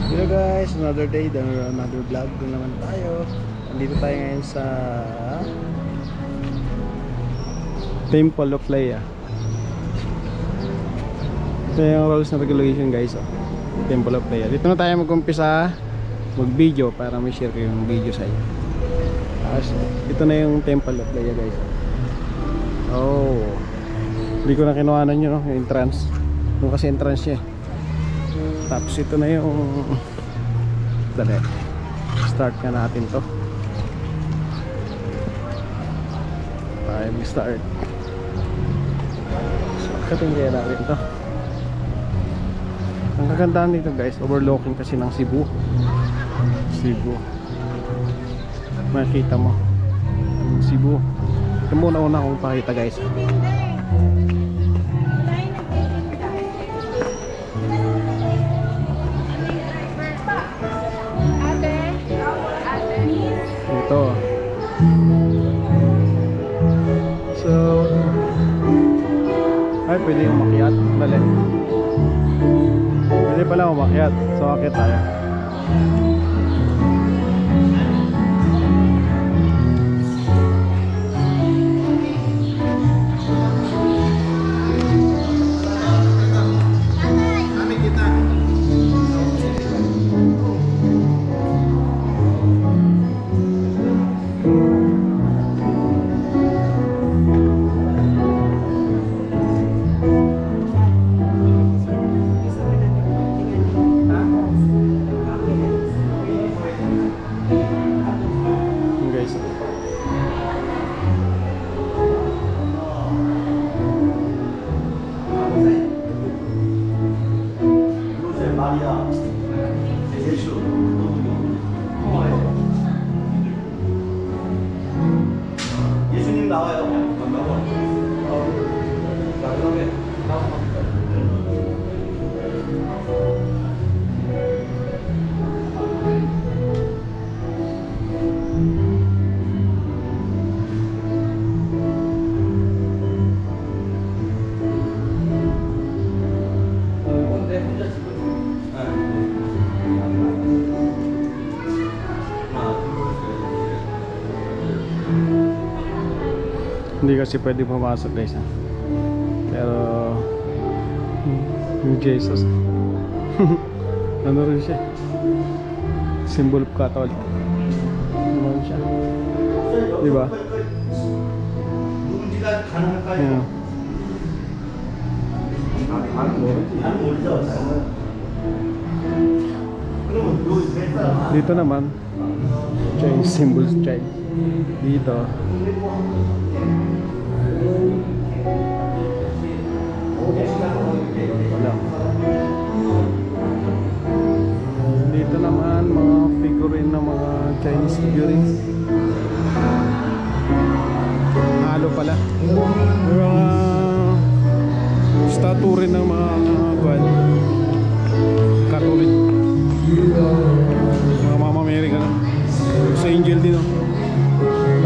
Hello guys, another day, another vlog din naman tayo. Nandito tayo ngayon sa Temple of Leia. Ito yung rules and regulation guys, oh. Temple of Leia. Dito na tayo mag-umpisa mag-video para may share ko yung video sa inyo. Ito na yung Temple of Leia guys. Oh, hindi ko na kinuhanan yun, no? Yung entrance. Yung kasi entrance niya. Tapos ito na yung dali, start ka natin to. Tayo mag-start. So, katingin natin to. Ang kagandahan dito guys, overlooking kasi ng Cebu. Makikita mo Cebu. Ito muna una kong pakita guys. Ito. So ay pwede umakyat. Dali. Pwede pala umakyat. So akit tayo. 예수님 나와요. Hindi kasi pwede pumasok guys, ha? Pero yung Jesus ano rin siya, symbol of Catholic. Ano rin siya, diba? Yeah. Dito naman siya yung symbol child. Dito wala. Dito naman mga figurine ng mga Chinese figurines. Halo pala. May mga statue rin ng mga Catholic, mga Mama Mary ka na. Sa angel din, oh.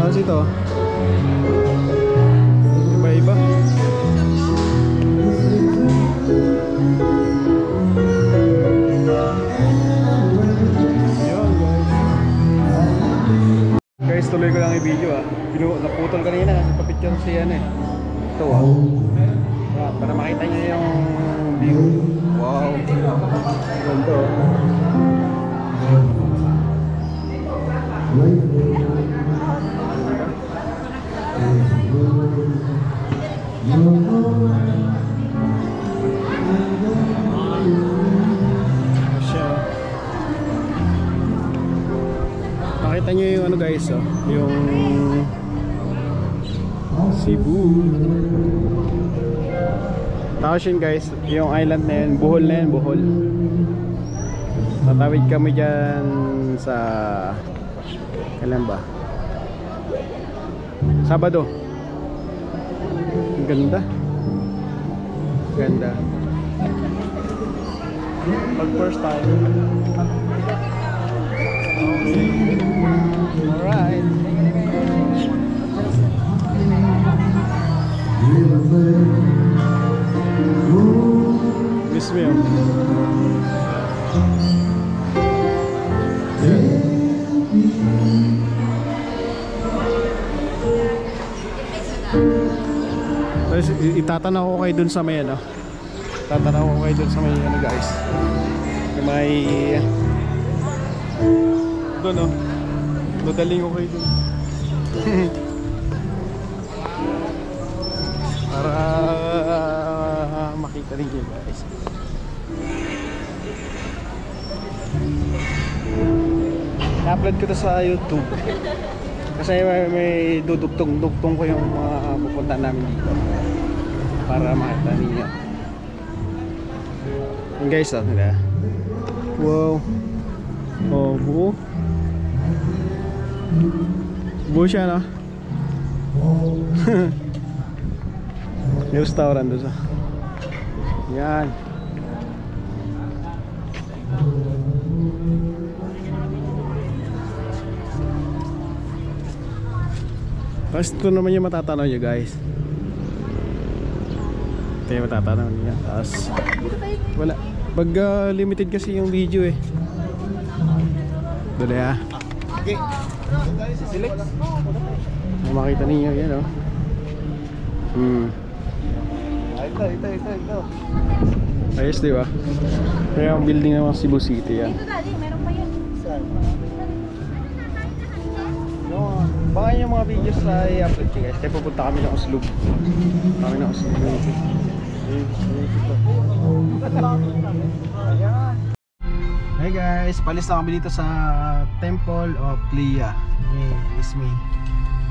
Tapos ito iba-iba. Guys, tuloy ko lang yung video, ah. Naputol kanina kasi pa-picture siya yan, eh. Ito, ah. Para makita nyo yung view. Wow, ganda, oh. Nakita nyo yung ano guys, oh, yung Cebu. Tapos yun guys, yung island na yun, Bohol na yun, Bohol. Tatawid kami dyan sa kailan ba? Sabado. Ang ganda. Ganda. Pag first time. Alright. Miss me, oh. Itatanaw ko kayo dun sa may ano. Tatanaw ko kayo dun sa may ano guys. Yung may doon oh. Dadaling ko kayo dun. Para makita rin kayo guys. I-upload ko to sa YouTube. Kasi may dudugtong-dugtong ko yung mga pupunta namin dito. Para makita ninyo. Yung guys oh, nila. Wow. Oh, buo. Buo siya no? May restaurant doon sa. Yan. Tapos ito naman yung matatanaw nyo guys. Ito yung matatanaw nyo. Tapos wala. Pag limited kasi yung video eh. Dali ah. Okay. Select. Makita ninyo yan oh. Ito. Ayos diba? Kaya ang building ng Cebu City yan. Dito dali, meron pa yan. Baka yung mga videos sa i-upload ko guys. Kaya pupunta kami ng Oslo. Kami ng Oslo. Hey guys, palis na kami dito sa Temple of Lea. Yes me.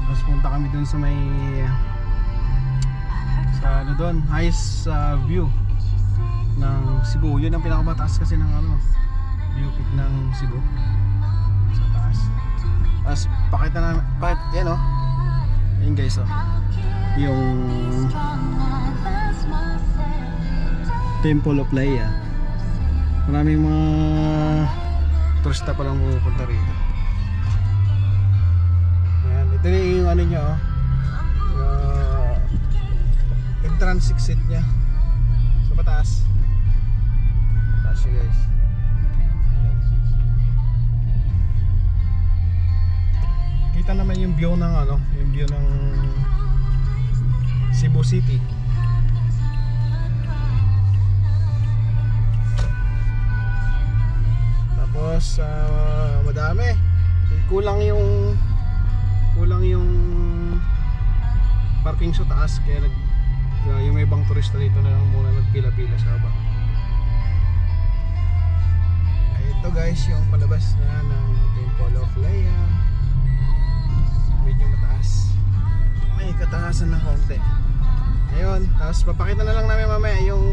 Tapos punta kami dun sa may sa ano doon, highest view ng Cebu. Yun ang pinakamataas kasi ng ano, view peak ng Cebu. Sa taas. Tapos pakita na, yan o. Yan guys o. Yung Temple of Lea. Maraming mga turista pa lang pupunta rito. Yan, ito yung ano niya oh. Entrance exit niya. Sa pataas. Pataas siya guys. Kita naman yung view ng ano, yung view ng Cebu City. Tapos madami. Kulang yung parking sa taas kaya yung may ibang turista dito na lang muna nagpila-pila sa baba. Ito guys yung palabas na ng Temple of Lea. Medyo mataas. May kataasan na konti. Ayun, tapos papakita na lang namin mamaya yung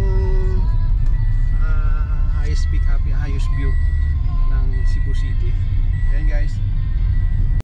highest peak, highest view ng Cebu City. Ayan guys.